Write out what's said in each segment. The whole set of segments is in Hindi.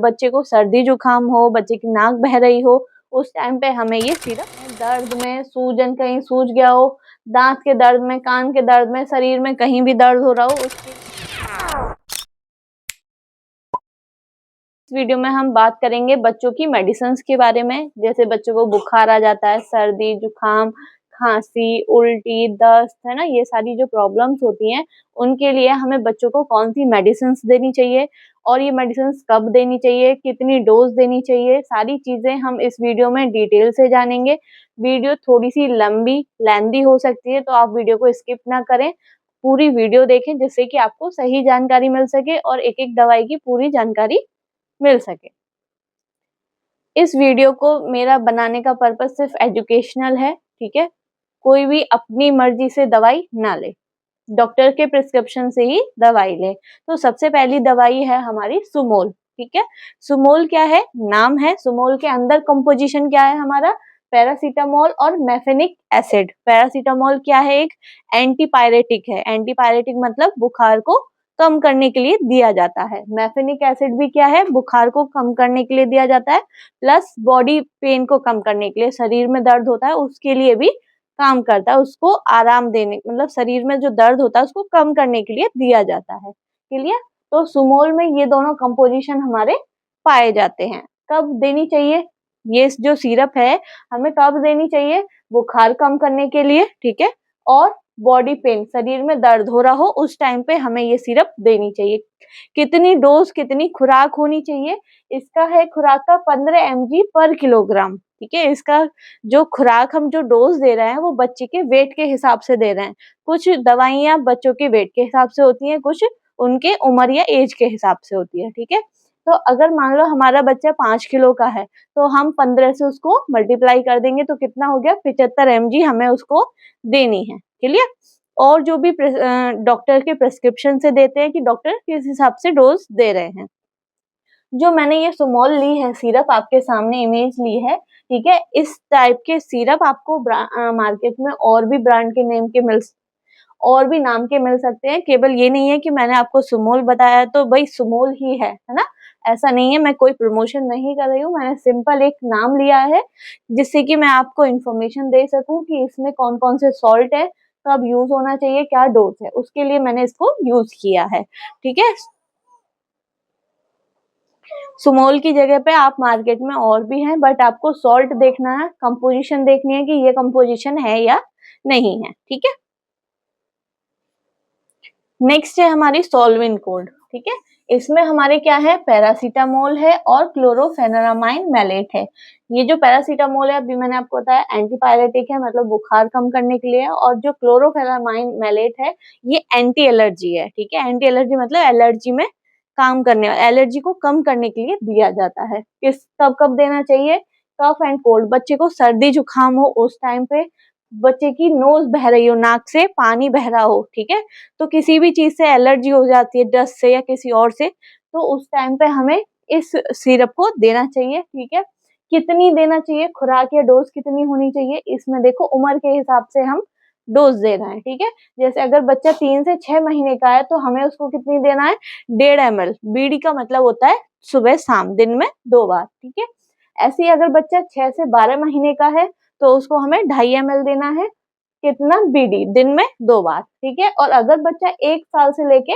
बच्चे को सर्दी जुकाम हो, बच्चे की नाक बह रही हो, उस टाइम पे हमें ये सिरप दर्द में, सूजन कहीं सूज गया हो, दांत के दर्द में, कान के दर्द में, शरीर में कहीं भी दर्द हो रहा हो, उसकी इस वीडियो में हम बात करेंगे बच्चों की मेडिसिन्स के बारे में। जैसे बच्चों को बुखार आ जाता है, सर्दी जुकाम, खांसी, उल्टी, दस्त, है ना, ये सारी जो प्रॉब्लम्स होती हैं उनके लिए हमें बच्चों को कौन सी मेडिसिन्स देनी चाहिए और ये मेडिसिन्स कब देनी चाहिए, कितनी डोज देनी चाहिए, सारी चीजें हम इस वीडियो में डिटेल से जानेंगे। वीडियो थोड़ी सी लंबी लेंदी हो सकती है, तो आप वीडियो को स्किप ना करें, पूरी वीडियो देखें जिससे कि आपको सही जानकारी मिल सके और एक एक दवाई की पूरी जानकारी मिल सके। इस वीडियो को मेरा बनाने का पर्पस सिर्फ एजुकेशनल है, ठीक है। कोई भी अपनी मर्जी से दवाई ना ले, डॉक्टर के प्रिस्क्रिप्शन से ही दवाई ले। तो सबसे पहली दवाई है हमारी सुमोल, ठीक है। सुमोल क्या है, नाम है। सुमोल के अंदर कंपोजिशन क्या है हमारा, पैरासीटामोल और मेफेनिक एसिड। पैरासीटामोल क्या है, एक एंटीपायरेटिक है। एंटीपायरेटिक मतलब बुखार को कम करने के लिए दिया जाता है। मेफेनिक एसिड भी क्या है, बुखार को कम करने के लिए दिया जाता है, प्लस बॉडी पेन को कम करने के लिए, शरीर में दर्द होता है उसके लिए भी काम करता है, उसको आराम देने, मतलब शरीर में जो दर्द होता है उसको कम करने के लिए दिया जाता है। क्लियर। तो सुमोल में ये दोनों कंपोजिशन हमारे पाए जाते हैं। कब देनी चाहिए ये जो सिरप है, हमें कब देनी चाहिए, बुखार कम करने के लिए, ठीक है, और बॉडी पेन, शरीर में दर्द हो रहा हो उस टाइम पे हमें ये सिरप देनी चाहिए। कितनी डोज, कितनी खुराक होनी चाहिए, इसका है खुराक का 15 mg पर किलोग्राम, ठीक है। इसका जो खुराक हम जो डोज दे रहे हैं वो बच्चे के वेट के हिसाब से दे रहे हैं। कुछ दवाइयां बच्चों के वेट के हिसाब से होती हैं, कुछ उनके उम्र या एज के हिसाब से होती है, ठीक है। तो अगर मान लो हमारा बच्चा 5 किलो का है तो हम 15 से उसको मल्टीप्लाई कर देंगे तो कितना हो गया, 75 mg हमें उसको देनी है। क्लियर। और जो भी डॉक्टर के प्रिस्क्रिप्शन से देते हैं कि डॉक्टर किस हिसाब से डोज दे रहे हैं। जो मैंने ये सुमोल ली है सिरप, आपके सामने इमेज ली है, ठीक है। इस टाइप के सिरप आपको मार्केट में और भी ब्रांड के नेम के और भी नाम के मिल सकते हैं। केवल ये नहीं है कि मैंने आपको सुमोल बताया तो भाई सुमोल ही है ना, ऐसा नहीं है। मैं कोई प्रमोशन नहीं कर रही हूँ, मैंने सिंपल एक नाम लिया है जिससे कि मैं आपको इन्फॉर्मेशन दे सकूं कि इसमें कौन कौन से सॉल्ट है, कब यूज होना चाहिए, क्या डोज है, उसके लिए मैंने इसको यूज किया है, ठीक है। सुमोल की जगह पे आप मार्केट में और भी हैं, बट आपको सॉल्ट देखना है, कंपोजिशन देखनी है कि ये कंपोजिशन है या नहीं है, ठीक है। नेक्स्ट है हमारी सोल्विन कोल्ड, ठीक है। इसमें हमारे क्या है, पैरासीटामोल है और क्लोरोफेनेरामाइन मैलेट है। ये जो पैरासीटामोल है अभी मैंने आपको बताया एंटीपायरेटिक है, मतलब बुखार कम करने के लिए है, और जो क्लोरोफेनेरामाइन मैलेट है ये एंटी एलर्जी है, ठीक है। एंटी एलर्जी मतलब एलर्जी में काम करने, एलर्जी को कम करने के लिए दिया जाता है। किस कब कब देना चाहिए, कफ एंड कोल्ड, बच्चे को सर्दी जुकाम हो उस टाइम पे, बच्चे की नोज बह रही हो, नाक से पानी बह रहा हो, ठीक है, तो किसी भी चीज से एलर्जी हो जाती है, डस्ट से या किसी और से, तो उस टाइम पे हमें इस सिरप को देना चाहिए, ठीक है। कितनी देना चाहिए, खुराक या डोज कितनी होनी चाहिए, इसमें देखो उम्र के हिसाब से हम डोज दे रहे हैं, ठीक है। जैसे अगर बच्चा 3 से 6 महीने का है तो हमें उसको कितनी देना है, 1.5 ml। बीडी का मतलब होता है सुबह शाम, दिन में 2 बार, ठीक है। ऐसे ही अगर बच्चा 6 से 12 महीने का है तो उसको हमें 2.5 ml देना है, कितना, बीडी, दिन में 2 बार, ठीक है। और अगर बच्चा 1 साल से लेके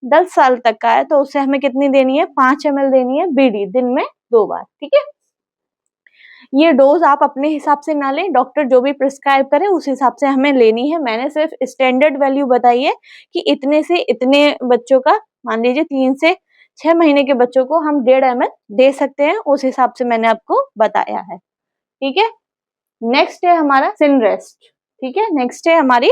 10 साल तक का है तो उसे हमें कितनी देनी है, 5 ml देनी है बीडी, दिन में 2 बार, ठीक है। ये डोज आप अपने हिसाब से ना लें, डॉक्टर जो भी प्रिस्क्राइब करे उस हिसाब से हमें लेनी है। मैंने सिर्फ स्टैंडर्ड वैल्यू बताई है कि इतने से इतने बच्चों का, मान लीजिए 3 से 6 महीने के बच्चों को हम 1.5 ml दे सकते हैं, उस हिसाब से मैंने आपको बताया है, ठीक है। नेक्स्ट है हमारा सिनरेस्ट, ठीक है। नेक्स्ट है हमारी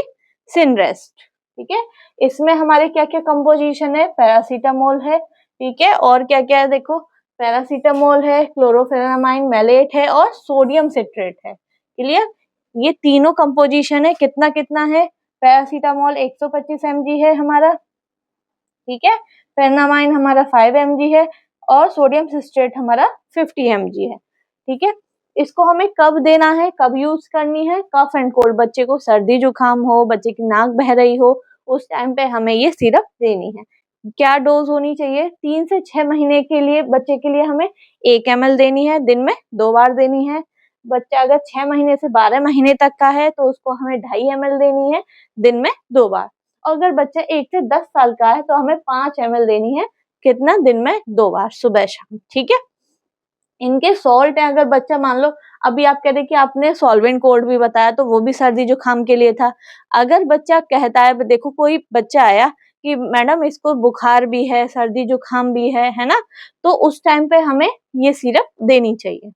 सिनरेस्ट, ठीक है। इसमें हमारे क्या क्या कंपोजिशन है, पैरासीटामोल है, ठीक है, और क्या क्या है देखो, पैरासीटामोल है, क्लोरोफेनेरामाइन मैलेट है और सोडियम सिट्रेट है। क्लियर। ये तीनों कंपोजिशन है, कितना कितना है, पैरासीटामोल 125 mg है हमारा, ठीक है, फेनामाइन हमारा 5 mg है और सोडियम सिट्रेट हमारा 50 mg है, ठीक है। इसको हमें कब देना है, कब यूज करनी है, कफ एंड कोल्ड, बच्चे को सर्दी जुकाम हो, बच्चे की नाक बह रही हो, उस टाइम पे हमें ये सिरप देनी है। क्या डोज होनी चाहिए? 3 से 6 महीने के लिए बच्चे के लिए हमें 1 ml देनी है, दिन में 2 बार देनी है। बच्चा अगर 6 महीने से 12 महीने तक का है तो उसको हमें 2.5 ml देनी है, दिन में 2 बार। और अगर बच्चा 1 से 10 साल का है तो हमें 5 ml देनी है, कितना? दिन में 2 बार, सुबह शाम, ठीक है। इनके सॉल्ट है, अगर बच्चा मान लो अभी आप कह रहे कि आपने सॉल्वेंट कोड भी बताया तो वो भी सर्दी जुकाम के लिए था। अगर बच्चा कहता है, देखो कोई बच्चा आया कि मैडम इसको बुखार भी है, सर्दी जुकाम भी है ना? तो उस टाइम पे हमें ये सिरप देनी चाहिए।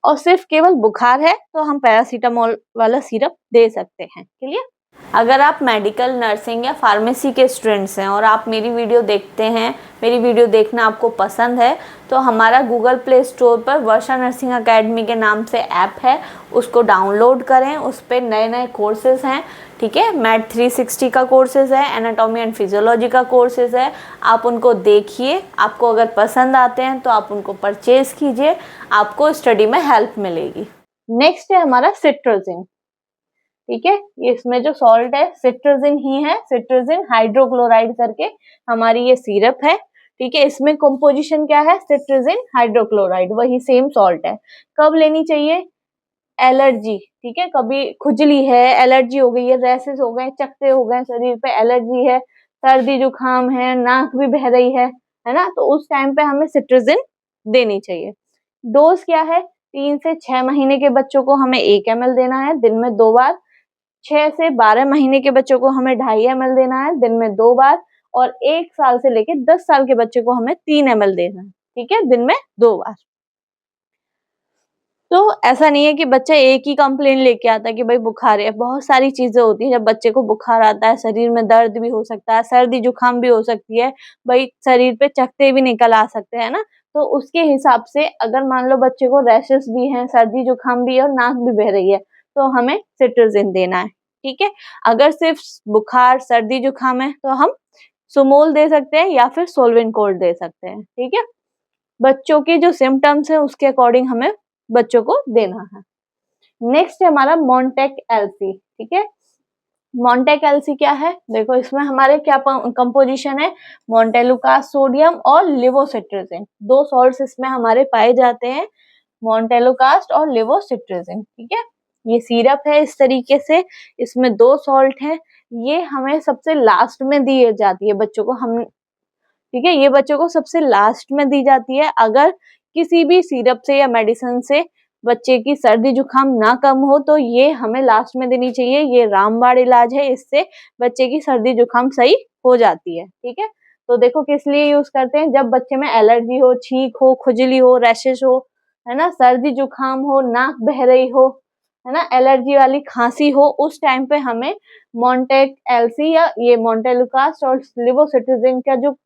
और सिर्फ केवल बुखार है तो हम पैरासीटामोल वाला सिरप दे सकते हैं। क्लियर? अगर आप मेडिकल, नर्सिंग या फार्मेसी के स्टूडेंट्स हैं और आप मेरी वीडियो देखते हैं, मेरी वीडियो देखना आपको पसंद है, तो हमारा गूगल प्ले स्टोर पर वर्षा नर्सिंग एकेडमी के नाम से ऐप है, उसको डाउनलोड करें। उस पर नए नए कोर्सेज हैं, ठीक है। मैथ 360 का कोर्सेज है, एनाटॉमी एंड फिजियोलॉजी का कोर्सेज है, आप उनको देखिए। आपको अगर पसंद आते हैं तो आप उनको परचेज कीजिए, आपको स्टडी में हेल्प मिलेगी। नेक्स्ट है हमारा सिट्रोजिन, ठीक है। इसमें जो सॉल्ट है सिट्रोजिन ही है, सिट्रोजिन हाइड्रोक्लोराइड करके हमारी ये सिरप है, ठीक है। इसमें कंपोजिशन क्या है? सिट्रोजिन हाइड्रोक्लोराइड, वही सेम सॉल्ट है। कब लेनी चाहिए? एलर्जी, ठीक है। कभी खुजली है, एलर्जी हो गई है, रैसेस हो गए, चकते हो गए शरीर पे, एलर्जी है, सर्दी जुकाम है, नाक भी बह रही है ना? तो उस टाइम पे हमें सिट्रोजिन देनी चाहिए। डोज क्या है? 3 से 6 महीने के बच्चों को हमें 1 ml देना है, दिन में 2 बार। 6 से 12 महीने के बच्चों को हमें 2.5 ml देना है, दिन में 2 बार। और 1 साल से लेके 10 साल के बच्चे को हमें 3 ml देना है, ठीक है, दिन में 2 बार। तो ऐसा नहीं है कि बच्चा एक ही कंप्लेन लेके आता है कि भाई बुखार है। बहुत सारी चीजें होती हैं, जब बच्चे को बुखार आता है, शरीर में दर्द भी हो सकता है, सर्दी जुकाम भी हो सकती है, भाई शरीर पे चकते भी निकल आ सकते हैं ना। तो उसके हिसाब से अगर मान लो बच्चे को रैशेस भी हैं, सर्दी जुकाम भी है और नाक भी बह रही है, तो हमें सिट्रोजिन देना है, ठीक है। अगर सिर्फ बुखार, सर्दी जुकाम है तो हम सुमोल दे सकते हैं या फिर सोल्वेंकोल्ड दे सकते हैं, ठीक है। बच्चों के जो सिम्टम्स हैं उसके अकॉर्डिंग हमें बच्चों को देना है। नेक्स्ट है हमारा मॉन्टेक एलसी, ठीक है। मॉन्टेक एलसी क्या है? देखो इसमें हमारे क्या कंपोजिशन है? मोंटेलुकास सोडियम और लिवोसिट्रोजिन, 2 सॉल्ट्स इसमें हमारे पाए जाते हैं, मोंटेलुकास्ट और लिवोसिट्रोजिन, ठीक है। ये सिरप है इस तरीके से, इसमें 2 सॉल्ट है। ये हमें सबसे लास्ट में दी जाती है बच्चों को, हम, ठीक है, ये बच्चों को सबसे लास्ट में दी जाती है। अगर किसी भी सिरप से या मेडिसिन से बच्चे की सर्दी जुकाम ना कम हो तो ये हमें लास्ट में देनी चाहिए। ये रामबाण इलाज है, इससे बच्चे की सर्दी जुकाम सही हो जाती है, ठीक है। तो देखो किस लिए यूज करते हैं? जब बच्चे में एलर्जी हो, छींक हो, खुजली हो, रैशेस हो, है ना, सर्दी जुकाम हो, नाक बह रही हो, है ना, एलर्जी वाली खांसी हो, उस टाइम पे हमें मॉन्टेक एलसी या ये मोंटेलुकास्ट और लिवोसिट्रोजिन का जो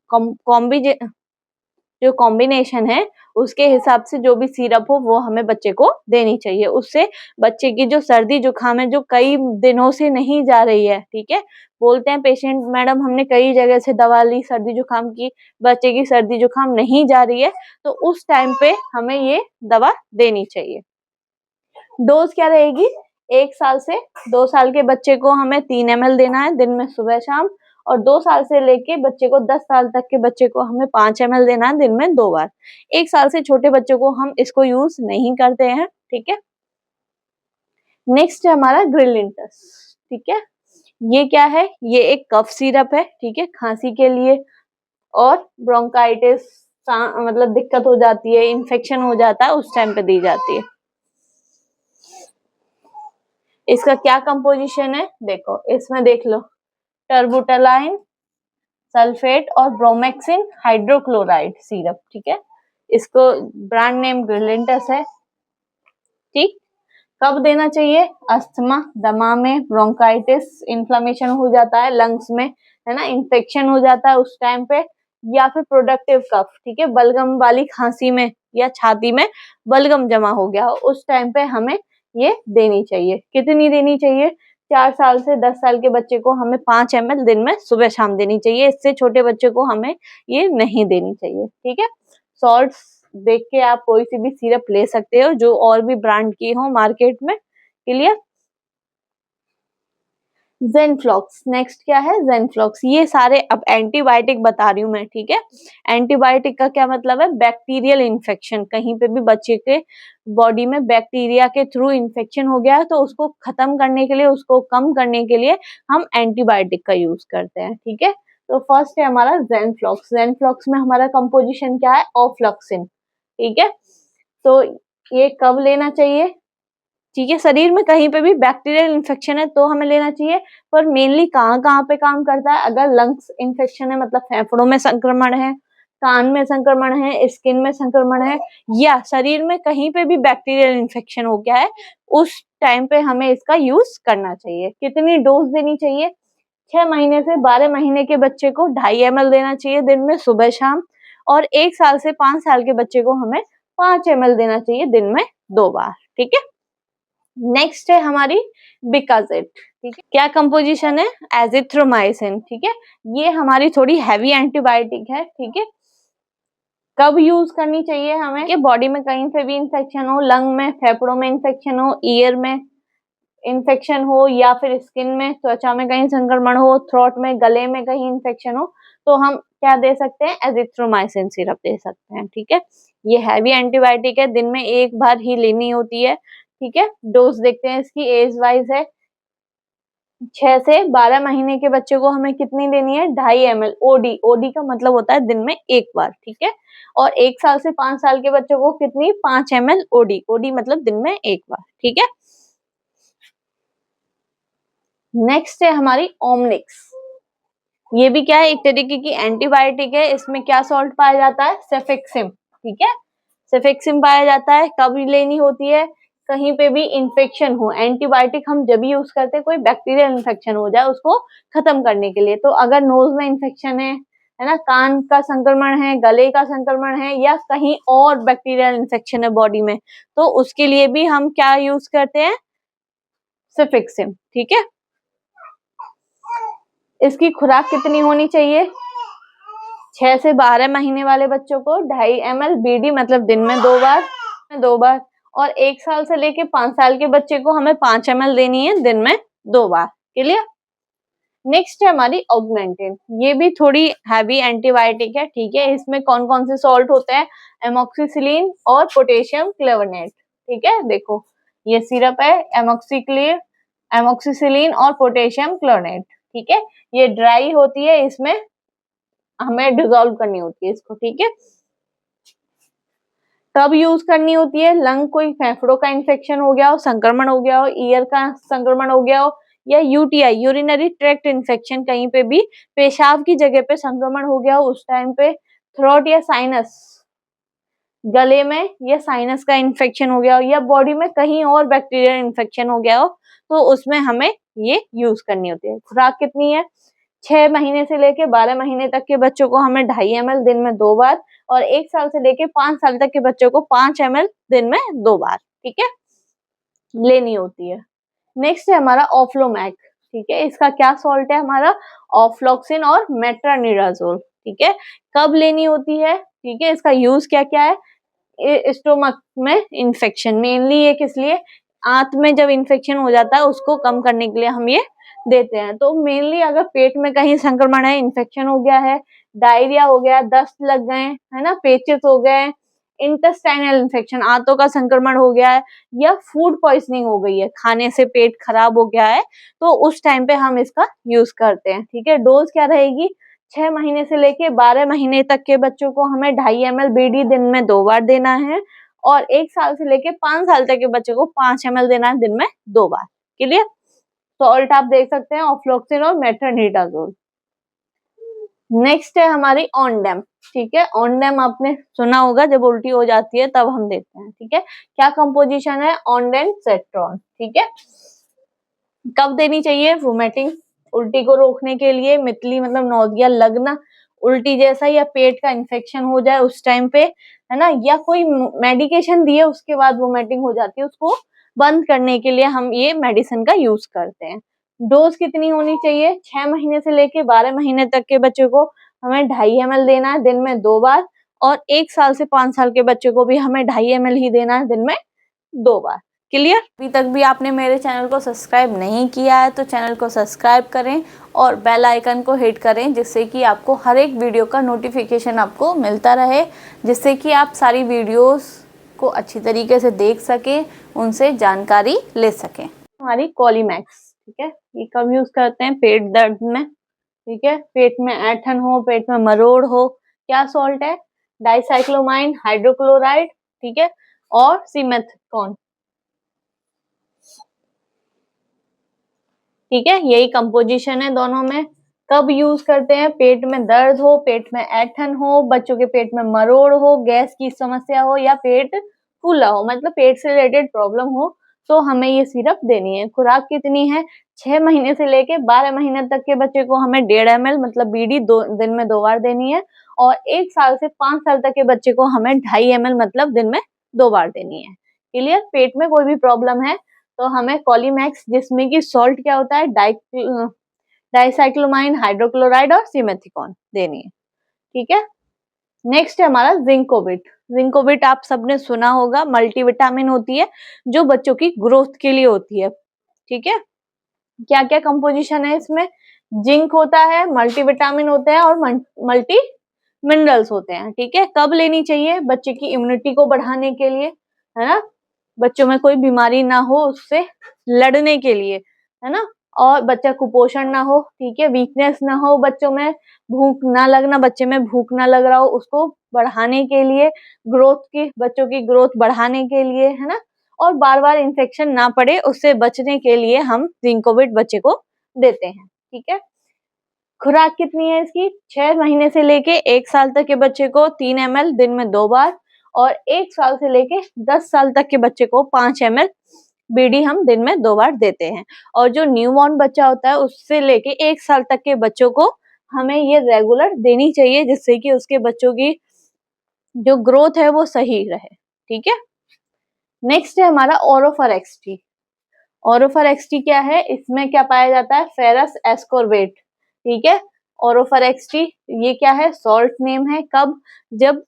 कॉम्बिनेशन है उसके हिसाब से जो भी सिरप हो वो हमें बच्चे को देनी चाहिए। उससे बच्चे की जो सर्दी जुकाम है, जो कई दिनों से नहीं जा रही है, ठीक है, बोलते हैं पेशेंट मैडम हमने कई जगह से दवा ली सर्दी जुकाम की, बच्चे की सर्दी जुकाम नहीं जा रही है, तो उस टाइम पे हमें ये दवा देनी चाहिए। डोज क्या रहेगी? 1 साल से 2 साल के बच्चे को हमें 3 ml देना है, दिन में सुबह शाम। और 2 साल से लेके बच्चे को 10 साल तक के बच्चे को हमें 5 ml देना है, दिन में 2 बार। 1 साल से छोटे बच्चों को हम इसको यूज नहीं करते हैं, ठीक है। नेक्स्ट है हमारा ग्रिलिंटस, ठीक है। ये क्या है? ये एक कफ सिरप है, ठीक है, खांसी के लिए। और ब्रोंकाइटिस मतलब दिक्कत हो जाती है, इन्फेक्शन हो जाता है, उस टाइम पे दी जाती है। इसका क्या कंपोजिशन है? देखो इसमें देख लो, टर्बुटालाइन सल्फेट और ब्रोमेक्सिन हाइड्रोक्लोराइड सिरप, ठीक है। इसको ब्रांड नेम ग्रिलिंटस है, ठीक। कब देना चाहिए? अस्थमा, दमा में, ब्रोंकाइटिस, इन्फ्लेमेशन हो जाता है लंग्स में, है ना, इन्फेक्शन हो जाता है उस टाइम पे, या फिर प्रोडक्टिव कफ, ठीक है, बलगम वाली खांसी में या छाती में बलगम जमा हो गया हो, उस टाइम पे हमें ये देनी चाहिए। कितनी देनी चाहिए? 4 साल से 10 साल के बच्चे को हमें 5 ml दिन में सुबह शाम देनी चाहिए, इससे छोटे बच्चे को हमें ये नहीं देनी चाहिए, ठीक है। सॉल्ट्स देख के आप कोई सी भी सिरप ले सकते हो जो और भी ब्रांड की हो मार्केट में, क्लियर। ज़ेनफ्लॉक्स, नेक्स्ट क्या है ज़ेनफ्लॉक्स। ये सारे अब एंटीबायोटिक बता रही हूँ मैं, ठीक है। एंटीबायोटिक का क्या मतलब है, बैक्टीरियल इन्फेक्शन, कहीं पे भी बच्चे के बॉडी में बैक्टीरिया के थ्रू इन्फेक्शन हो गया है तो उसको खत्म करने के लिए, उसको कम करने के लिए हम एंटीबायोटिक का यूज करते हैं, ठीक है। तो फर्स्ट है हमारा ज़ेनफ्लॉक्स। ज़ेनफ्लॉक्स में हमारा कंपोजिशन क्या है, ऑफ्लॉक्सिन, ठीक है। तो ये कब लेना चाहिए, ठीक है, शरीर में कहीं पे भी बैक्टीरियल इन्फेक्शन है तो हमें लेना चाहिए, पर मेनली कहाँ कहाँ पे काम करता है, अगर लंग्स इन्फेक्शन है मतलब फेफड़ों में संक्रमण है, कान में संक्रमण है, स्किन में संक्रमण है, या शरीर में कहीं पे भी बैक्टीरियल इन्फेक्शन हो गया है, उस टाइम पे हमें इसका यूज करना चाहिए। कितनी डोज देनी चाहिए, 6 महीने से 12 महीने के बच्चे को 2.5 ml देना चाहिए दिन में सुबह शाम, और 1 साल से 5 साल के बच्चे को हमें 5 ml देना चाहिए दिन में 2 बार, ठीक है। नेक्स्ट है हमारी बिकाजेट, ठीक है। क्या कंपोजिशन है, एजिथ्रोमाइसिन, ठीक है। ये हमारी थोड़ी हैवी एंटीबायोटिक है, ठीक है। कब यूज करनी चाहिए हमें, कि बॉडी में कहीं पे भी इंफेक्शन हो, लंग में, फेफड़ों में इंफेक्शन हो, ईयर में इंफेक्शन हो, या फिर स्किन में, त्वचा में कहीं संक्रमण हो, थ्रोट में, गले में कहीं इंफेक्शन हो, तो हम क्या दे सकते हैं, एजिथ्रोमाइसिन सिरप दे सकते हैं, ठीक है। ये हैवी एंटीबायोटिक है, दिन में 1 बार ही लेनी होती है, ठीक है। डोज देखते हैं इसकी, एज वाइज है, 6 से 12 महीने के बच्चे को हमें कितनी लेनी है, 2.5 ml ओडी, ओडी का मतलब होता है दिन में 1 बार, ठीक है। और 1 साल से 5 साल के बच्चों को कितनी, 5 ml ओडी, ओडी मतलब दिन में 1 बार, ठीक है। नेक्स्ट है हमारी ओमनिक्स। ये भी क्या है, एक तरीके की एंटीबायोटिक है। इसमें क्या सॉल्ट पाया जाता है, सेफेक्सिम, ठीक है। सेफेक्सिम पाया जाता है, कब लेनी होती है, कहीं पे भी इंफेक्शन हो। एंटीबायोटिक हम जब भी यूज करते हैं कोई बैक्टीरियल इन्फेक्शन हो जाए उसको खत्म करने के लिए। तो अगर नोज में इन्फेक्शन है ना, कान का संक्रमण है, गले का संक्रमण है, या कहीं और बैक्टीरियल इन्फेक्शन है बॉडी में, तो उसके लिए भी हम क्या यूज करते हैं, सेफेक्सिम, ठीक है। इसकी खुराक कितनी होनी चाहिए, 6 से 12 महीने वाले बच्चों को 2.5 ml बीडी मतलब दिन में 2 बार, और 1 साल से लेके 5 साल के बच्चे को हमें 5 ml देनी है दिन में 2 बार, क्लियर। नेक्स्ट है हमारी ऑगमेंटिन। ये भी थोड़ी हैवी एंटीबायोटिक है, ठीक है। इसमें कौन कौन से सॉल्ट होते हैं, एमोक्सिसिलिन और पोटेशियम क्लेवनेट, ठीक है। देखो ये सिरप है, एमोक्सिसिलिन और पोटेशियम क्लोरेट, ठीक है। ये ड्राई होती है, इसमें हमें डिसॉल्व करनी होती है इसको, ठीक है। कब यूज करनी होती है, लंग कोई फेफड़ों का इन्फेक्शन हो गया हो, संक्रमण हो गया हो, ईयर का संक्रमण हो गया हो, या यूटीआई यूरिनरी ट्रैक्ट इन्फेक्शन, कहीं पे भी पेशाब की जगह पे संक्रमण हो गया हो उस टाइम पे, थ्रोट या साइनस, गले में या साइनस का इन्फेक्शन हो गया हो, या बॉडी में कहीं और बैक्टीरियल इन्फेक्शन हो गया हो, तो उसमें हमें ये यूज करनी होती है। खुराक कितनी है, 6 महीने से लेके 12 महीने तक के बच्चों को हमें 2.5 ml दिन में 2 बार, और 1 साल से लेके 5 साल तक के बच्चों को 5 ml दिन में 2 बार, ठीक है, लेनी होती है। नेक्स्ट है हमारा ऑफ्लोमैक, ठीक है। इसका क्या सॉल्ट है हमारा, ऑफ्लॉक्सिन और मेट्रानिडाजोल, ठीक है। कब लेनी होती है, ठीक है। इसका यूज क्या क्या है, स्टोमक में इन्फेक्शन, मेनली ये किस लिए, आंत में जब इन्फेक्शन हो जाता है उसको कम करने के लिए हम ये देते हैं। तो मेनली अगर पेट में कहीं संक्रमण है, इन्फेक्शन हो गया है, डायरिया हो गया, दस्त लग गए है ना, पेचिस हो गए, इंटेस्टाइनल इन्फेक्शन, आंतों का संक्रमण हो गया है, या फूड पॉइजनिंग हो गई है, खाने से पेट खराब हो गया है, तो उस टाइम पे हम इसका यूज करते हैं, ठीक है। डोज क्या रहेगी, 6 महीने से लेके 12 महीने तक के बच्चों को हमें 2.5 ml बीडी दिन में 2 बार देना है, और 1 साल से लेके 5 साल तक के बच्चों को 5 ml देना है दिन में 2 बार, क्लियर। सॉल्ट आप देख सकते हैं, ऑफ्लॉक्सिन और मेट्रोनिडाजोल। नेक्स्ट है हमारी ऑनडेम, ठीक है। ऑनडेम आपने सुना होगा, जब उल्टी हो जाती है तब हम देते हैं, ठीक है। क्या कंपोजिशन है, ऑनडेम सेट्रॉन, ठीक है। कब देनी चाहिए, वोमिटिंग, उल्टी को रोकने के लिए, मितली मतलब नौजिया लगना, उल्टी जैसा, या पेट का इन्फेक्शन हो जाए उस टाइम पे, है ना, या कोई मेडिकेशन दिए उसके बाद वोमिटिंग हो जाती है, उसको बंद करने के लिए हम ये मेडिसिन का यूज करते हैं। डोज कितनी होनी चाहिए, 6 महीने से लेके 12 महीने तक के बच्चे को हमें 2.5 ml देना है दिन में 2 बार, और 1 साल से 5 साल के बच्चे को भी हमें 2.5 ml ही देना है दिन में 2 बार। क्लियर? अभी तक भी आपने मेरे चैनल को सब्सक्राइब नहीं किया है तो चैनल को सब्सक्राइब करें और बेल आइकन को हिट करें, जिससे कि आपको हर एक वीडियो का नोटिफिकेशन आपको मिलता रहे, जिससे कि आप सारी वीडियोस को अच्छी तरीके से देख सकें, उनसे जानकारी ले सकें। हमारी कॉलीमैक्स, ठीक है, ये कब यूज करते हैं? पेट दर्द में, ठीक है, पेट में ऐंठन हो, पेट में मरोड़ हो, क्या सॉल्ट है? डाइसाइक्लोमाइन हाइड्रोक्लोराइड, ठीक है, और सिमेथिकॉन, ठीक है, यही कंपोजिशन है दोनों में। कब यूज करते हैं? पेट में दर्द हो, पेट में ऐंठन हो, बच्चों के पेट में मरोड़ हो, गैस की समस्या हो या पेट फूला हो, मतलब पेट से रिलेटेड प्रॉब्लम हो, तो हमें ये सिरप देनी है। खुराक कितनी है? 6 महीने से लेके 12 महीने तक के बच्चे को हमें 1.5 ml मतलब बीडी दिन में 2 बार देनी है, और 1 साल से 5 साल तक के बच्चे को हमें 2.5 ml मतलब दिन में 2 बार देनी है। क्लियर? पेट में कोई भी प्रॉब्लम है तो हमें कॉलीमैक्स, जिसमें कि सॉल्ट क्या होता है? डाइसाइक्लोमाइन हाइड्रोक्लोराइड और सिमेथिकॉन देनी है, ठीक है। नेक्स्ट है हमारा जिंकोबिट। जिंकोबिट आप सबने सुना होगा, मल्टीविटामिन होती है जो बच्चों की ग्रोथ के लिए होती है, ठीक है। क्या क्या कंपोजिशन है इसमें? जिंक होता है, मल्टीविटामिन होते हैं और मल्टी मिनरल्स होते हैं, ठीक है। कब लेनी चाहिए? बच्चे की इम्यूनिटी को बढ़ाने के लिए, है ना, बच्चों में कोई बीमारी ना हो उससे लड़ने के लिए, है ना, और बच्चा कुपोषण ना हो, ठीक है, वीकनेस ना हो बच्चों में, भूख ना लगना, बच्चे में भूख ना लग रहा हो, उसको बढ़ाने के लिए, ग्रोथ की, बच्चों की ग्रोथ बढ़ाने के लिए, है ना, और बार बार इन्फेक्शन ना पड़े उससे बचने के लिए हम जिंकोविट बच्चे को देते हैं, ठीक है। खुराक कितनी है इसकी? 6 महीने से लेके 1 साल तक के बच्चे को 3 ml दिन में 2 बार, और 1 साल से लेके 10 साल तक के बच्चे को 5 ml बीडी हम दिन में 2 बार देते हैं। और जो न्यूबॉर्न बच्चा होता है उससे लेके 1 साल तक के बच्चों को हमें ये रेगुलर देनी चाहिए, जिससे कि उसके बच्चों की जो ग्रोथ है वो सही रहे, ठीक है। नेक्स्ट है हमारा ओरोफर एक्सटी। ओरोफर एक्सटी क्या है? इसमें क्या पाया जाता है? फेरस एस्कोर्बेट, ठीक है। ओरोफर एक्सटी ये क्या है? सॉल्ट नेम है। कब? जब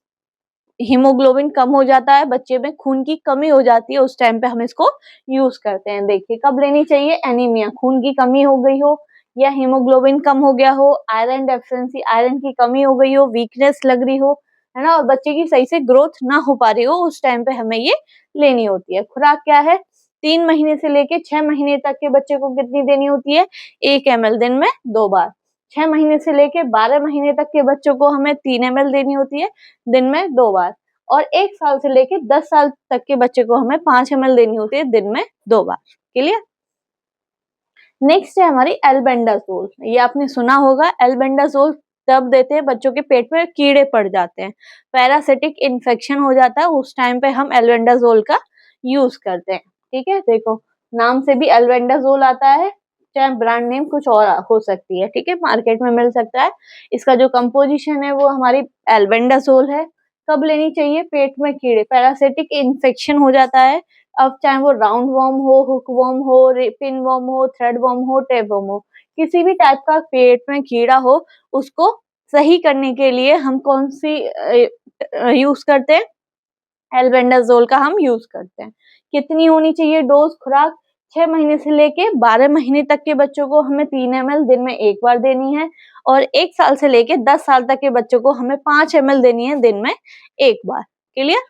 हीमोग्लोबिन कम हो जाता है, बच्चे में खून की कमी हो जाती है, उस टाइम पे हम इसको यूज करते हैं। देखिए कब लेनी चाहिए? एनीमिया, खून की कमी हो गई हो या हीमोग्लोबिन कम हो गया हो, आयरन डेफिशिएंसी, आयरन की कमी हो गई हो, वीकनेस लग रही हो, है ना, और बच्चे की सही से ग्रोथ ना हो पा रही हो, उस टाइम पे हमें ये लेनी होती है। खुराक क्या है? 3 महीने से लेके 6 महीने तक के बच्चे को कितनी देनी होती है? 1 ml दिन में 2 बार। 6 महीने से लेके 12 महीने तक के बच्चों को हमें 3 ml देनी होती है दिन में 2 बार, और 1 साल से लेके 10 साल तक के बच्चे को हमें 5 ml देनी होती है दिन में 2 बार। क्लियर? नेक्स्ट है हमारी एल्बेंडाजोल। ये आपने सुना होगा, एल्बेंडाजोल तब देते हैं बच्चों के पेट में कीड़े पड़ जाते हैं, पैरासिटिक इन्फेक्शन हो जाता है, उस टाइम पे हम एल्बेंडाजोल का यूज करते हैं, ठीक है। देखो नाम से भी एल्बेंडाजोल आता है, चाहे ब्रांड नेम कुछ और हो सकती है, ठीक है, मार्केट में मिल सकता है। इसका जो कंपोजिशन है वो हमारी एल्बेंडाजोल है। कब लेनी चाहिए? पेट में कीड़े, पैरासिटिक इन्फेक्शन हो जाता है, अब चाहे वो राउंड वर्म हो, हुक वर्म हो, पिन वर्म हो, थ्रेड वर्म हो, टेप वर्म हो, किसी भी टाइप का पेट में कीड़ा हो, उसको सही करने के लिए हम कौन सी यूज करते हैं? एल्बेंडाजोल का हम यूज करते हैं। कितनी होनी चाहिए डोज? खुराक 6 महीने से लेके 12 महीने तक के बच्चों को हमें 3 ml दिन में 1 बार देनी है, और 1 साल से लेके 10 साल तक के बच्चों को हमें 5 ml देनी है दिन में 1 बार। क्लियर?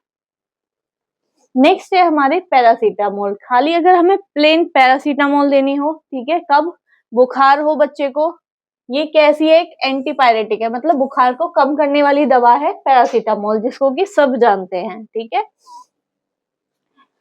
नेक्स्ट है हमारे पैरासीटामोल। खाली अगर हमें प्लेन पैरासीटामोल देनी हो, ठीक है, कब? बुखार हो बच्चे को, ये कैसी है? एक एंटीपायरेटिक है, मतलब बुखार को कम करने वाली दवा है पैरासीटामोल, जिसको कि सब जानते हैं, ठीक है।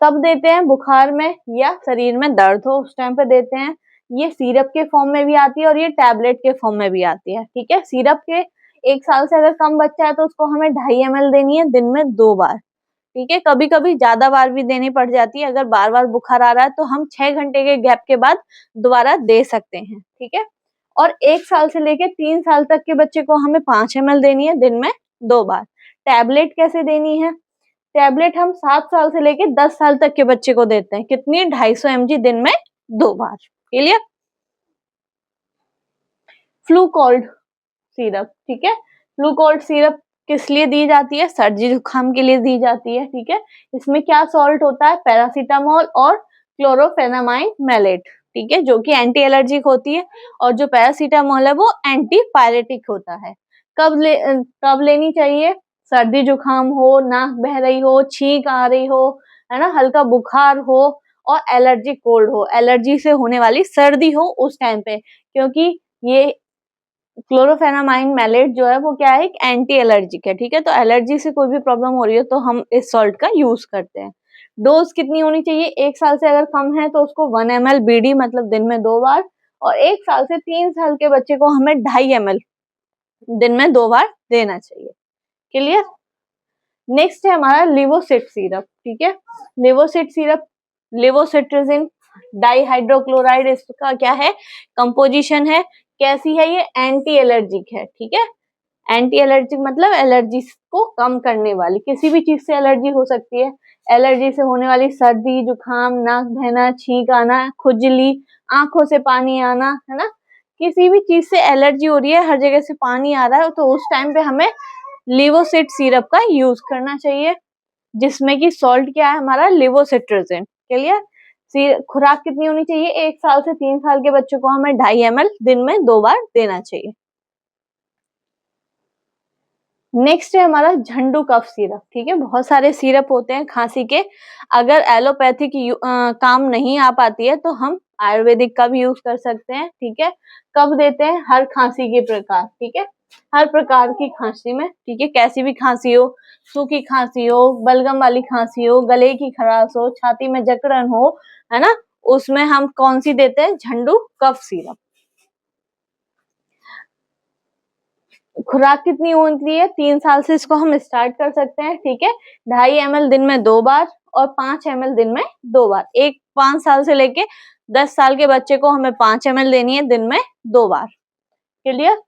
कब देते हैं? बुखार में या शरीर में दर्द हो उस टाइम पे देते हैं। ये सिरप के फॉर्म में भी आती है और ये टैबलेट के फॉर्म में भी आती है, ठीक है। सिरप के 1 साल से अगर कम बच्चा है तो उसको हमें 2.5 ml देनी है दिन में 2 बार, ठीक है। कभी कभी ज्यादा बार भी देनी पड़ जाती है, अगर बार बार बुखार आ रहा है तो हम 6 घंटे के गैप के बाद दोबारा दे सकते हैं, ठीक है। और 1 साल से लेके 3 साल तक के बच्चे को हमें 5 ml देनी है दिन में 2 बार। टैबलेट कैसे देनी है? टैबलेट हम 7 साल से लेके 10 साल तक के बच्चे को देते हैं, कितनी? 250 mg दिन में 2 बार। क्लियर? फ्लू कोल्ड सिरप, ठीक है, फ्लू कोल्ड सिरप किस लिए दी जाती है? सर्दी जुकाम के लिए दी जाती है, ठीक है। इसमें क्या सॉल्ट होता है? पैरासीटामोल और क्लोरोफेनामाइन मैलेट, ठीक है, जो कि एंटी एलर्जिक होती है, और जो पैरासीटामोल है वो एंटी पायरेटिक होता है। कब लेनी चाहिए? सर्दी जुकाम हो, नाक बह रही हो, छींक आ रही हो, है ना, हल्का बुखार हो और एलर्जी कोल्ड हो, एलर्जी से होने वाली सर्दी हो उस टाइम पे, क्योंकि ये क्लोरोफेनामाइन मैलेट जो है वो क्या है? एक एंटी एलर्जिक है, ठीक है। तो एलर्जी से कोई भी प्रॉब्लम हो रही है तो हम इस सॉल्ट का यूज करते हैं। डोज कितनी होनी चाहिए? 1 साल से अगर कम है तो उसको 1 ml बीडी मतलब दिन में 2 बार, और 1 साल से 3 साल के बच्चे को हमें 2.5 ml दिन में 2 बार देना चाहिए। क्लियर? नेक्स्ट है हमारा लिवोसिट सिरप, ठीक है। लिवोसिट सिरप, लिवोसिट्रिजिन डाइहाइड्रोक्लोराइड, इसका क्या है? कंपोजिशन है। कैसी है ये? एंटी एलर्जिक है, ठीक है। एंटी एलर्जिक मतलब एलर्जी को कम करने वाली, किसी भी चीज से एलर्जी हो सकती है। एलर्जी से होने वाली सर्दी जुकाम, नाक बहना, छींक आना, खुजली, आंखों से पानी आना, है ना, किसी भी चीज से एलर्जी हो रही है, हर जगह से पानी आ रहा है, तो उस टाइम पे हमें लिवोसिट सिरप का यूज करना चाहिए, जिसमें कि सॉल्ट क्या है हमारा? लिवोसिट्रिजिन। क्लियर? खुराक कितनी होनी चाहिए? 1 साल से 3 साल के बच्चों को हमें 2.5 ml दिन में 2 बार देना चाहिए। नेक्स्ट है हमारा झंडू कफ सिरप, ठीक है। बहुत सारे सिरप होते हैं खांसी के, अगर एलोपैथिक काम नहीं आ पाती है तो हम आयुर्वेदिक का भी यूज कर सकते हैं, ठीक है। कब देते हैं? हर खांसी के प्रकार, ठीक है, हर प्रकार की खांसी में, ठीक है, कैसी भी खांसी हो, सूखी खांसी हो, बलगम वाली खांसी हो, गले की खराश हो, छाती में जकड़न हो, है ना, उसमें हम कौन सी देते हैं? झंडू कफ सिरप। खुराक कितनी होती है? 3 साल से इसको हम स्टार्ट कर सकते हैं, ठीक है। 2.5 ml दिन में 2 बार और 5 ml दिन में 2 बार। 5 साल से लेके 10 साल के बच्चे को हमें 5 ml देनी है दिन में 2 बार। क्लियर?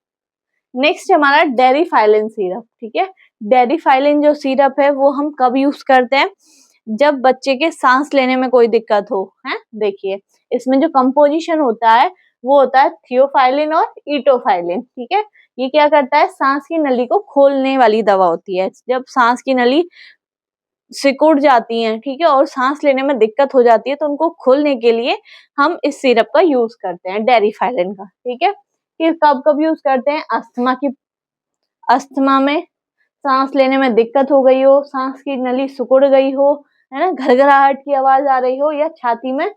नेक्स्ट हमारा डेरिफाइलिन सिरप, ठीक है। डेरिफाइलिन जो सिरप है वो हम कब यूज करते हैं? जब बच्चे के सांस लेने में कोई दिक्कत हो, है। देखिए, इसमें जो कंपोजिशन होता है वो होता है थियोफाइलिन और इटोफाइलिन, ठीक है। ये क्या करता है? सांस की नली को खोलने वाली दवा होती है। जब सांस की नली सिकुड़ जाती है, ठीक है, और सांस लेने में दिक्कत हो जाती है तो उनको खोलने के लिए हम इस सिरप का यूज करते हैं, डेरिफाइलिन का, ठीक है। फिर कब कब यूज करते हैं? अस्थमा में, सांस लेने में दिक्कत हो गई हो, सांस की नली सिकुड़ गई हो, है ना, घरघराहट की आवाज आ रही हो, या छाती में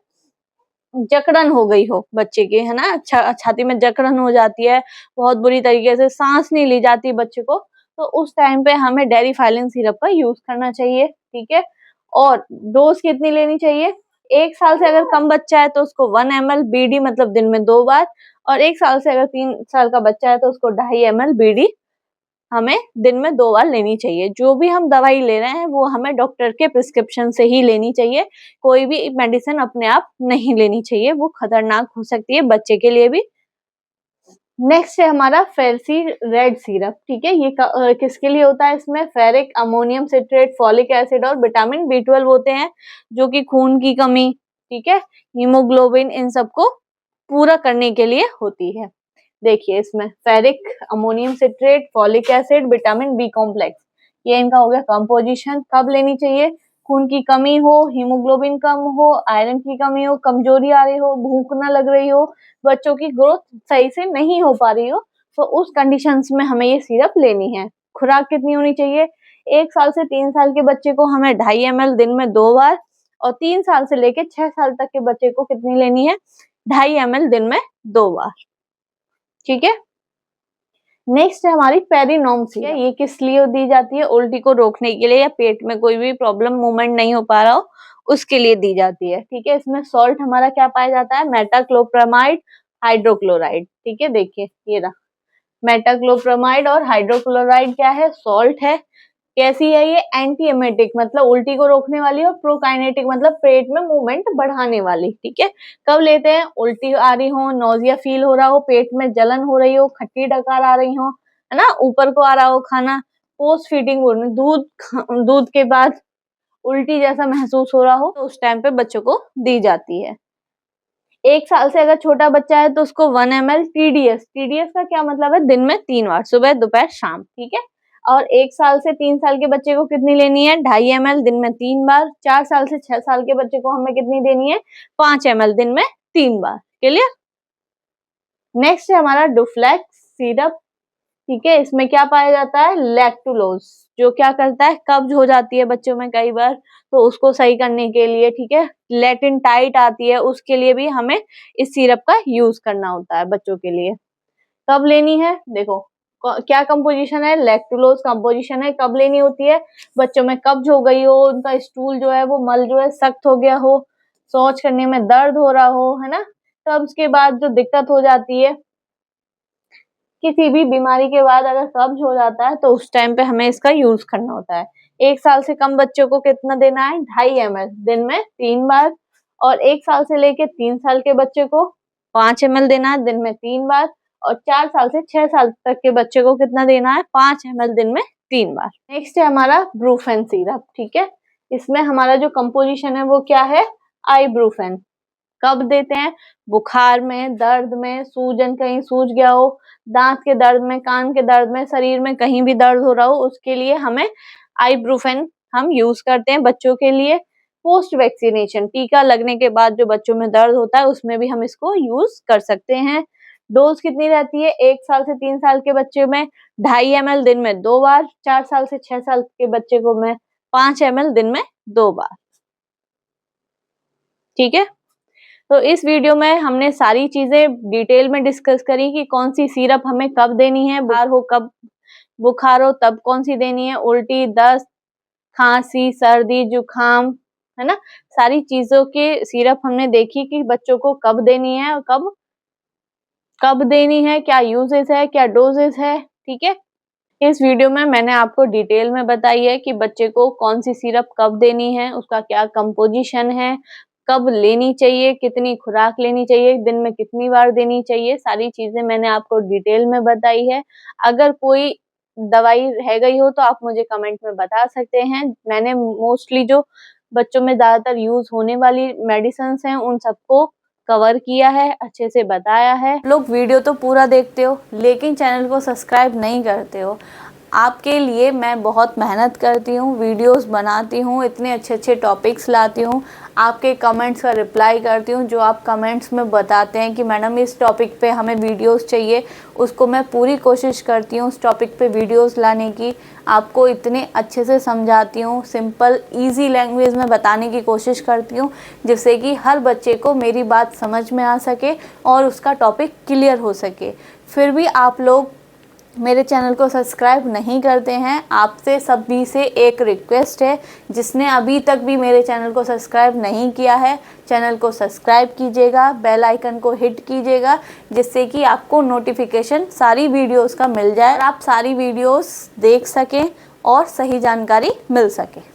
जकड़न हो गई हो बच्चे के, है ना, छाती में जकड़न हो जाती है, बहुत बुरी तरीके से सांस नहीं ली जाती बच्चे को, तो उस टाइम पे हमें डेरिफाइलिन सिरप का यूज करना चाहिए, ठीक है। और डोज कितनी लेनी चाहिए? 1 साल से अगर कम बच्चा है तो उसको 1 ml बीडी मतलब दिन में 2 बार, और 1 साल से अगर 3 साल का बच्चा है तो उसको 2.5 ml बीडी हमें दिन में 2 बार लेनी चाहिए। जो भी हम दवाई ले रहे हैं वो हमें डॉक्टर के प्रिस्क्रिप्शन से ही लेनी चाहिए, कोई भी मेडिसिन अपने आप नहीं लेनी चाहिए, वो खतरनाक हो सकती है बच्चे के लिए भी। नेक्स्ट है हमारा फेरसी रेड सिरप, ठीक है। ये किसके लिए होता है? इसमें ferric, ammonium citrate, folic acid और विटामिन B12 होते हैं, जो कि खून की कमी, ठीक है, हीमोग्लोबिन, इन सबको पूरा करने के लिए होती है। देखिए, इसमें ferric, ammonium citrate, folic acid, vitamin B complex, ये इनका हो गया कंपोजिशन। कब लेनी चाहिए? खून की कमी हो, हीमोग्लोबिन कम हो, आयरन की कमी हो, कमजोरी आ रही हो, भूख न लग रही हो, बच्चों की ग्रोथ सही से नहीं हो पा रही हो, तो उस कंडीशंस में हमें ये सिरप लेनी है। खुराक कितनी होनी चाहिए? 1 साल से 3 साल के बच्चे को हमें 2.5 ml दिन में 2 बार, और 3 साल से लेके 6 साल तक के बच्चे को कितनी लेनी है? 2.5 ml दिन में 2 बार, ठीक है। नेक्स्ट है हमारी पेरिनोम सिरप। ये किस लिए दी जाती है? उल्टी को रोकने के लिए, या पेट में कोई भी प्रॉब्लम, मूवमेंट नहीं हो पा रहा हो, उसके लिए दी जाती है, ठीक है। इसमें सॉल्ट हमारा क्या पाया जाता है? मेटाक्लोप्रामाइड, हाइड्रोक्लोराइड, ठीक है। देखिए, ये रहा मेटाक्लोप्रामाइड और हाइड्रोक्लोराइड, क्या है? सॉल्ट है। कैसी है ये? एंटी एमेटिक मतलब उल्टी को रोकने वाली, और प्रोकाइनेटिक मतलब पेट में मूवमेंट बढ़ाने वाली, ठीक है। कब लेते हैं? उल्टी आ रही हो, नोजिया फील हो रहा हो, पेट में जलन हो रही हो, खट्टी डकार आ रही हो, है ना, ऊपर को आ रहा हो खाना, पोस्ट फीडिंग, दूध के बाद उल्टी जैसा महसूस हो रहा हो, तो उस टाइम पे बच्चों को दी जाती है। 1 साल से अगर छोटा बच्चा है तो उसको 1 ml TDS, TDS का क्या मतलब है? दिन में 3 बार, सुबह दोपहर शाम, ठीक है। और 1 साल से 3 साल के बच्चे को कितनी लेनी है, 2.5 ml दिन में 3 बार। 4 साल से 6 साल के बच्चे को हमें कितनी देनी है, 5 ml दिन में 3 बार। क्लियर। नेक्स्ट है हमारा डुफ्लेक्स सिरप, ठीक है। इसमें क्या पाया जाता है, लैक्टुलोज, जो क्या करता है, कब्ज हो जाती है बच्चों में कई बार, तो उसको सही करने के लिए, ठीक है। लेटिन टाइट आती है, उसके लिए भी हमें इस सिरप का यूज करना होता है बच्चों के लिए। कब लेनी है, देखो क्या कंपोजिशन है, लैक्टुलोज कंपोजिशन है। कब लेनी होती है, बच्चों में कब्ज हो गई हो, उनका स्टूल जो है वो मल जो है सख्त हो गया हो, शौच करने में दर्द हो रहा हो, है ना। कब्ज के बाद जो दिक्कत हो जाती है, किसी भी बीमारी के बाद अगर कब्ज हो जाता है तो उस टाइम पे हमें इसका यूज करना होता है। 1 साल से कम बच्चों को कितना देना है, 2.5 ml दिन में 3 बार। और 1 साल से लेके 3 साल के बच्चे को 5 ml देना है दिन में 3 बार। और 4 साल से 6 साल तक के बच्चे को कितना देना है, 5 ml दिन में 3 बार। नेक्स्ट है हमारा ब्रूफेन सिरप, ठीक है। इसमें हमारा जो कंपोजिशन है वो क्या है, आइब्रूफेन। कब देते हैं, बुखार में, दर्द में, सूजन कहीं सूज गया हो, दांत के दर्द में, कान के दर्द में, शरीर में कहीं भी दर्द हो रहा हो, उसके लिए हमें आइब्रूफेन हम यूज करते हैं बच्चों के लिए। पोस्ट वैक्सीनेशन, टीका लगने के बाद जो बच्चों में दर्द होता है उसमें भी हम इसको यूज कर सकते हैं। डोज कितनी रहती है, 1 साल से 3 साल के बच्चे में 2.5 ml दिन में 2 बार। 4 साल से 6 साल के बच्चे को में 5 ml दिन में 2 बार, ठीक है। तो इस वीडियो में हमने सारी चीजें डिटेल में डिस्कस करी कि कौन सी सिरप हमें कब देनी है, बुखार हो तब कौन सी देनी है, उल्टी, दस्त, खांसी, सर्दी, जुखाम, है ना। सारी चीजों के सिरप हमने देखी कि बच्चों को कब देनी है और कब देनी है, क्या यूजेस है, क्या डोजेस है, ठीक है। इस वीडियो में मैंने आपको डिटेल में बताई है कि बच्चे को कौन सी सिरप कब देनी है, उसका क्या कंपोजिशन है, कब लेनी चाहिए, कितनी खुराक लेनी चाहिए, दिन में कितनी बार देनी चाहिए, सारी चीजें मैंने आपको डिटेल में बताई है। अगर कोई दवाई रह गई हो तो आप मुझे कमेंट में बता सकते हैं। मैंने मोस्टली जो बच्चों में ज्यादातर यूज होने वाली मेडिसिन हैं उन सबको कवर किया है, अच्छे से बताया है। लोग वीडियो तो पूरा देखते हो लेकिन चैनल को सब्सक्राइब नहीं करते हो। आपके लिए मैं बहुत मेहनत करती हूँ, वीडियोस बनाती हूँ, इतने अच्छे अच्छे टॉपिक्स लाती हूँ, आपके कमेंट्स का रिप्लाई करती हूँ। जो आप कमेंट्स में बताते हैं कि मैडम इस टॉपिक पे हमें वीडियोस चाहिए, उसको मैं पूरी कोशिश करती हूँ उस टॉपिक पे वीडियोस लाने की। आपको इतने अच्छे से समझाती हूँ, सिंपल ईजी लैंग्वेज में बताने की कोशिश करती हूँ जिससे कि हर बच्चे को मेरी बात समझ में आ सके और उसका टॉपिक क्लियर हो सके। फिर भी आप लोग मेरे चैनल को सब्सक्राइब नहीं करते हैं। आपसे सभी से एक रिक्वेस्ट है, जिसने अभी तक भी मेरे चैनल को सब्सक्राइब नहीं किया है, चैनल को सब्सक्राइब कीजिएगा, बेल आइकन को हिट कीजिएगा जिससे कि आपको नोटिफिकेशन सारी वीडियोस का मिल जाए और आप सारी वीडियोस देख सकें और सही जानकारी मिल सके।